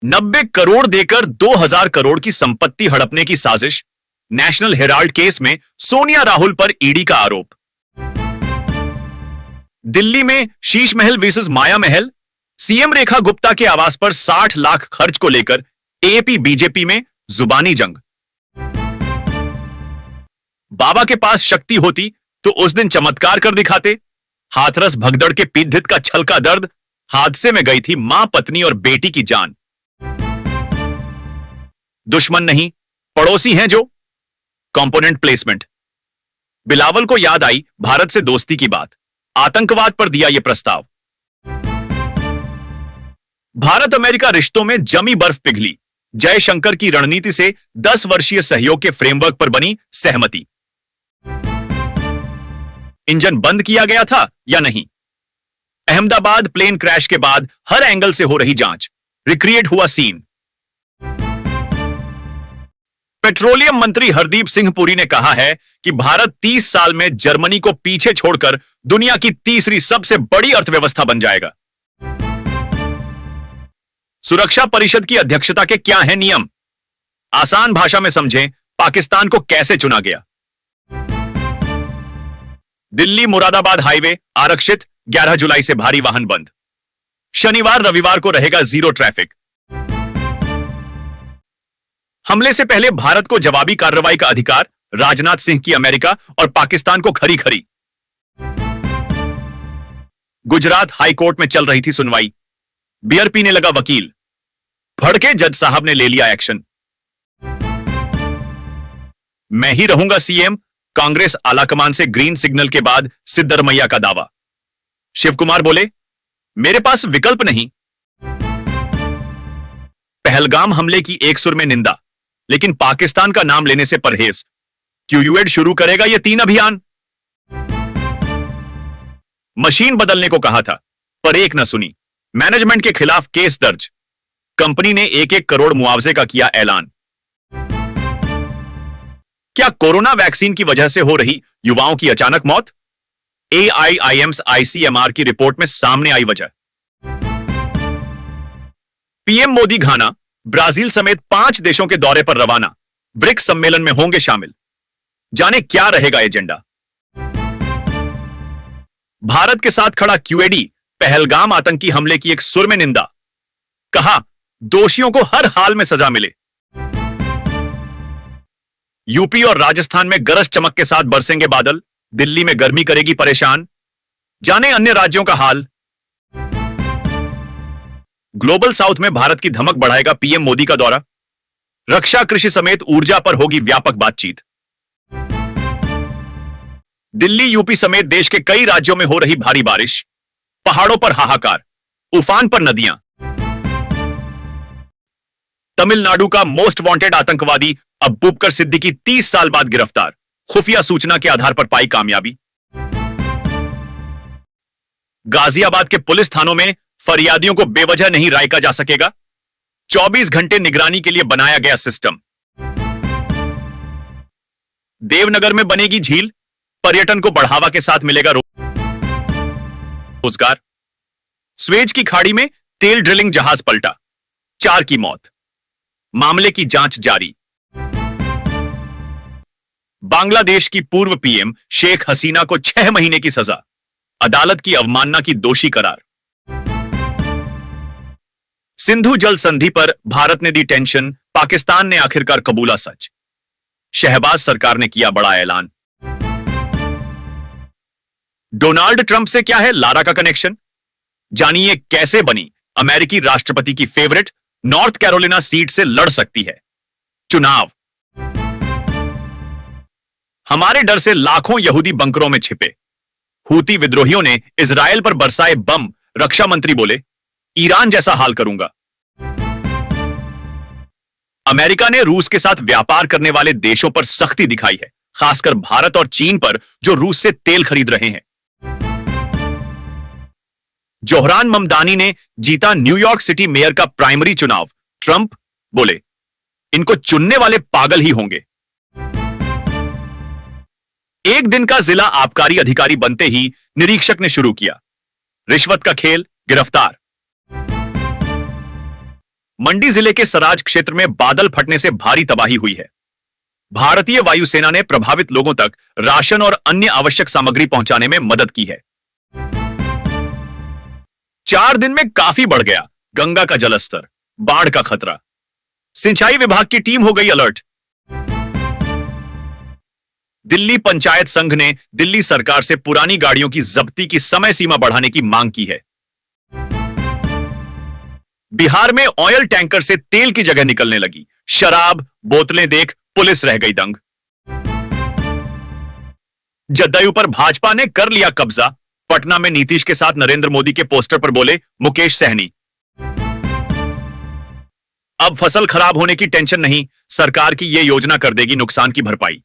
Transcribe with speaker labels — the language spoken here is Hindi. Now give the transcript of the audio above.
Speaker 1: 90 करोड़ देकर 2000 करोड़ की संपत्ति हड़पने की साजिश। नेशनल हेराल्ड केस में सोनिया राहुल पर ईडी का आरोप। दिल्ली में शीश महल वर्सेस माया महल। सीएम रेखा गुप्ता के आवास पर 60 लाख खर्च को लेकर एपी बीजेपी में जुबानी जंग। बाबा के पास शक्ति होती तो उस दिन चमत्कार कर दिखाते। हाथरस भगदड़ के पीड़ित का छलका दर्द। हादसे में गई थी मां, पत्नी और बेटी की जान। दुश्मन नहीं, पड़ोसी हैं जो। Component placement. बिलावल को याद आई भारत से दोस्ती की बात। आतंकवाद पर दिया यह प्रस्ताव। भारत अमेरिका रिश्तों में जमी बर्फ पिघली। जयशंकर की रणनीति से 10 वर्षीय सहयोग के फ्रेमवर्क पर बनी सहमति। इंजन बंद किया गया था या नहीं। अहमदाबाद प्लेन क्रैश के बाद हर एंगल से हो रही जांच। रिक्रिएट हुआ सीन। पेट्रोलियम मंत्री हरदीप सिंह पुरी ने कहा है कि भारत 30 साल में जर्मनी को पीछे छोड़कर दुनिया की तीसरी सबसे बड़ी अर्थव्यवस्था बन जाएगा। सुरक्षा परिषद की अध्यक्षता के क्या हैं नियम? आसान भाषा में समझें, पाकिस्तान को कैसे चुना गया। दिल्ली मुरादाबाद हाईवे आरक्षित। 11 जुलाई से भारी वाहन बंद। शनिवार रविवार को रहेगा जीरो ट्रैफिक। हमले से पहले भारत को जवाबी कार्रवाई का अधिकार। राजनाथ सिंह की अमेरिका और पाकिस्तान को खरी खरी। गुजरात हाई कोर्ट में चल रही थी सुनवाई। बियर पीने लगा वकील। भड़के जज साहब ने ले लिया एक्शन। मैं ही रहूंगा सीएम। कांग्रेस आलाकमान से ग्रीन सिग्नल के बाद सिद्धरमैया का दावा। शिव कुमार बोले, मेरे पास विकल्प नहीं। पहलगाम हमले की एक सुर में निंदा, लेकिन पाकिस्तान का नाम लेने से परहेज। क्यूयूएड शुरू करेगा यह 3 अभियान। मशीन बदलने को कहा था, पर एक न सुनी। मैनेजमेंट के खिलाफ केस दर्ज। कंपनी ने 1-1 करोड़ मुआवजे का किया ऐलान। क्या कोरोना वैक्सीन की वजह से हो रही युवाओं की अचानक मौत? AIIMS ICMR की रिपोर्ट में सामने आई वजह। पीएम मोदी घाना, ब्राजील समेत 5 देशों के दौरे पर रवाना। ब्रिक्स सम्मेलन में होंगे शामिल। जाने क्या रहेगा एजेंडा। भारत के साथ खड़ा QAD। पहलगाम आतंकी हमले की एक सुर में निंदा। कहा, दोषियों को हर हाल में सजा मिले। यूपी और राजस्थान में गरज चमक के साथ बरसेंगे बादल। दिल्ली में गर्मी करेगी परेशान। जाने अन्य राज्यों का हाल। ग्लोबल साउथ में भारत की धमक बढ़ाएगा पीएम मोदी का दौरा। रक्षा, कृषि समेत ऊर्जा पर होगी व्यापक बातचीत। दिल्ली, यूपी समेत देश के कई राज्यों में हो रही भारी बारिश। पहाड़ों पर हाहाकार। उफान पर नदियां। तमिलनाडु का मोस्ट वांटेड आतंकवादी अबूबकर सिद्दीकी 30 साल बाद गिरफ्तार। खुफिया सूचना के आधार पर पाई कामयाबी। गाजियाबाद के पुलिस थानों में फरियादियों को बेवजह नहीं रायका जा सकेगा। 24 घंटे निगरानी के लिए बनाया गया सिस्टम। देवनगर में बनेगी झील। पर्यटन को बढ़ावा के साथ मिलेगा रोजगार। स्वेज की खाड़ी में तेल ड्रिलिंग जहाज पलटा। 4 की मौत। मामले की जांच जारी। बांग्लादेश की पूर्व पीएम शेख हसीना को 6 महीने की सजा। अदालत की अवमानना की दोषी करार। सिंधु जल संधि पर भारत ने दी टेंशन। पाकिस्तान ने आखिरकार कबूला सच। शहबाज सरकार ने किया बड़ा ऐलान। डोनाल्ड ट्रंप से क्या है लारा का कनेक्शन? जानिए कैसे बनी अमेरिकी राष्ट्रपति की फेवरेट। नॉर्थ कैरोलिना सीट से लड़ सकती है चुनाव। हमारे डर से लाखों यहूदी बंकरों में छिपे। हूती विद्रोहियों ने इजरायल पर बरसाए बम। रक्षा मंत्री बोले, ईरान जैसा हाल करूंगा। अमेरिका ने रूस के साथ व्यापार करने वाले देशों पर सख्ती दिखाई है, खासकर भारत और चीन पर जो रूस से तेल खरीद रहे हैं। जोहरान ममदानी ने जीता न्यूयॉर्क सिटी मेयर का प्राइमरी चुनाव। ट्रंप बोले, इनको चुनने वाले पागल ही होंगे। एक दिन का जिला आबकारी अधिकारी बनते ही निरीक्षक ने शुरू किया रिश्वत का खेल। गिरफ्तार। मंडी जिले के सराज क्षेत्र में बादल फटने से भारी तबाही हुई है। भारतीय वायुसेना ने प्रभावित लोगों तक राशन और अन्य आवश्यक सामग्री पहुंचाने में मदद की है। 4 दिन में काफी बढ़ गया गंगा का जलस्तर, बाढ़ का खतरा। सिंचाई विभाग की टीम हो गई अलर्ट। दिल्ली पंचायत संघ ने दिल्ली सरकार से पुरानी गाड़ियों की जब्ती की समय सीमा बढ़ाने की मांग की है। बिहार में ऑयल टैंकर से तेल की जगह निकलने लगी शराब, बोतलें देख पुलिस रह गई दंग। जदयू पर भाजपा ने कर लिया कब्जा। पटना में नीतीश के साथ नरेंद्र मोदी के पोस्टर पर बोले मुकेश सहनी। अब फसल खराब होने की टेंशन नहीं, सरकार की यह योजना कर देगी नुकसान की भरपाई।